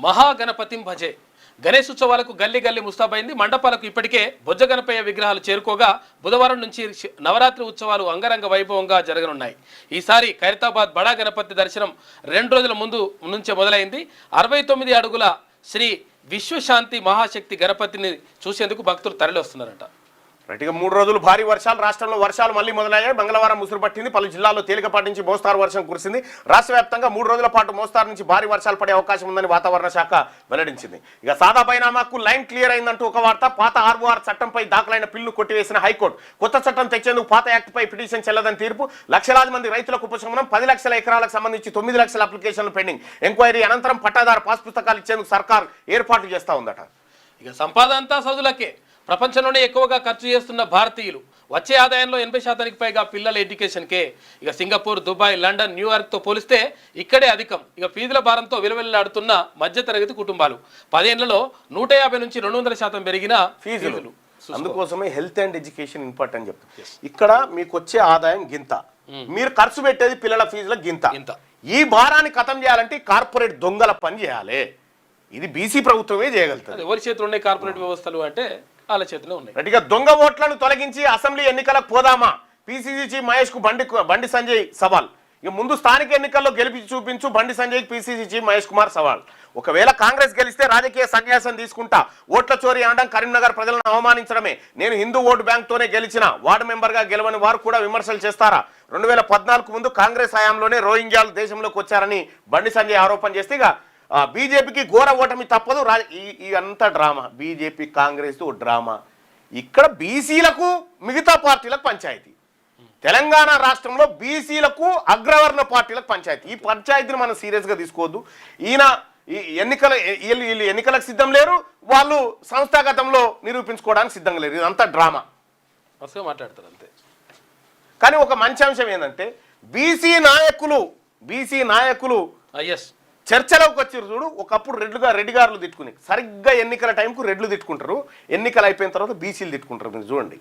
మహాగణపతిం భజే. గణేష్ ఉత్సవాలకు గల్లీ గల్లీ ముస్తాబైంది. మండపాలకు ఇప్పటికే బొజ్జ గణపయ్య విగ్రహాలు చేరుకోగా బుధవారం నుంచి నవరాత్రి ఉత్సవాలు అంగరంగ వైభవంగా జరగనున్నాయి. ఈసారి ఖైరతాబాద్ బడా గణపతి దర్శనం 2 రోజుల ముందు నుంచే మొదలైంది. 69 అడుగుల శ్రీ విశ్వశాంతి మహాశక్తి గణపతిని చూసేందుకు భక్తులు తరలి వస్తున్నారట. రైట్గా 3 రోజులు భారీ వర్షాలు. రాష్ట్రంలో వర్షాలు మళ్లీ మొదలయ్యాయి. మంగళవారం ముసురు పట్టింది. పలు జిల్లాల్లో తేలికపాటి నుంచి మోస్తారు వర్షం కురిసింది. రాష్ట్ర వ్యాప్తంగా 3 రోజుల పాటు మోస్తారు నుంచి భారీ వర్షాలు పడే అవకాశం ఉందని వాతావరణ శాఖ వెల్లడించింది. ఇక సాదా బైనామాకు లైన్ క్లియర్ అయిందంటూ ఒక వార్త. పాత ఆర్ఓఆర్ చట్టంపై దాఖలైన పిల్లు కొట్టివేసిన హైకోర్టు. కొత్త చట్టం తెచ్చేందుకు పాత యాక్ట్పై పిటిషన్ చెల్లదని తీర్పు. లక్షలాది మంది రైతులకు ఉపశమనం. 10 లక్షల ఎకరాలకు సంబంధించి 9 లక్షల అప్లికేషన్లు పెండింగ్. ఎంక్వైరీ అనంతరం పట్టాదారు పాస్ పుస్తకాలు ఇచ్చేందుకు సర్కార్ ఏర్పాట్లు చేస్తూ ఉందట. ఇక సంపాదన అంతా చదువులకే. ప్రపంచంలోనే ఎక్కువగా ఖర్చు చేస్తున్న భారతీయులు. వచ్చే ఆదాయంలో 80% పైగా పిల్లల ఎడ్యుకేషన్కే. ఇక సింగపూర్, దుబాయ్, లండన్, న్యూయార్క్తో పోలిస్తే ఇక్కడే అధికం. ఇక ఫీజుల భారంతో విలువెల్లాడుతున్న మధ్యతరగతి కుటుంబాలు. 10 ఏళ్లలో 150 నుంచి 200% పెరిగిన ఫీజులు. అందుకోసమే హెల్త్ అండ్ ఎడ్యుకేషన్ ఇంపార్టెంట్ అని చెప్తారు. ఇక్కడ మీకు వచ్చే ఆదాయం గింత, మీరు ఖర్చు పెట్టేది పిల్లల ఫీజుల గింత. ఈ భారాన్ని ఖతం చేయాలంటే కార్పొరేట్ దొంగల పని చేయాలి. ఇది బీసీ ప్రభుత్వమే చేయగలుగుతుంది. ఎవరి చేతులు ఉన్నాయి కార్పొరేట్ వ్యవస్థలు అంటే వాళ్ళ చేతిలో ఉన్నాయి. రెడ్డిగా దొంగ ఓట్లను తొలగించి అసెంబ్లీ ఎన్నికలకు పోదామా? పిసిసి చీఫ్ మహేష్ కు బండి సంజయ్ సవాల్. ఇక ముందు స్థానిక ఎన్నికల్లో గెలిపించి చూపించు బండి సంజయ్ పిసిసి చీఫ్ మహేష్ కుమార్ సవాల్. ఒకవేళ కాంగ్రెస్ గెలిస్తే రాజకీయ సన్యాసం తీసుకుంటా. ఓట్ల చోరీ అనడం కరీంనగర్ ప్రజలను అవమానించడమే. నేను హిందూ ఓటు బ్యాంక్తోనే గెలిచిన, వార్డు మెంబర్గా గెలవని వారు కూడా విమర్శలు చేస్తారా? 2014 ముందు కాంగ్రెస్ హయాంలోనే రోహింగ్యాలు దేశంలోకి వచ్చారని బండి సంజయ్ ఆరోపణ చేస్తే ఇక బీజేపీకి ఘోర ఓటమి తప్పదు. ఈ అంతా డ్రామా. BJP Congress drama. ఇక్కడ బీసీలకు మిగతా పార్టీలకు పంచాయతీ. తెలంగాణ రాష్ట్రంలో బీసీలకు అగ్రవర్ణ పార్టీలకు పంచాయతీ. ఈ పంచాయతీని మనం సీరియస్గా తీసుకోవద్దు. ఈయన వీళ్ళు ఎన్నికలకు సిద్ధం లేరు, వాళ్ళు సంస్థాగతంలో నిరూపించుకోవడానికి సిద్ధంగా లేరు. ఇదంతా డ్రామా. అసలు మాట్లాడతారు అంతే. కానీ ఒక మంచి అంశం ఏంటంటే బీసీ నాయకులు చర్చలోకి వచ్చారు. చూడు, ఒకప్పుడు రెడ్డి గారులు తిట్టుకుని సరిగ్గా ఎన్నికల టైంకు రెడ్లు తిట్టుకుంటారు, ఎన్నికలు అయిపోయిన తర్వాత బీసీలు తిట్టుకుంటారు. మీరు చూడండి.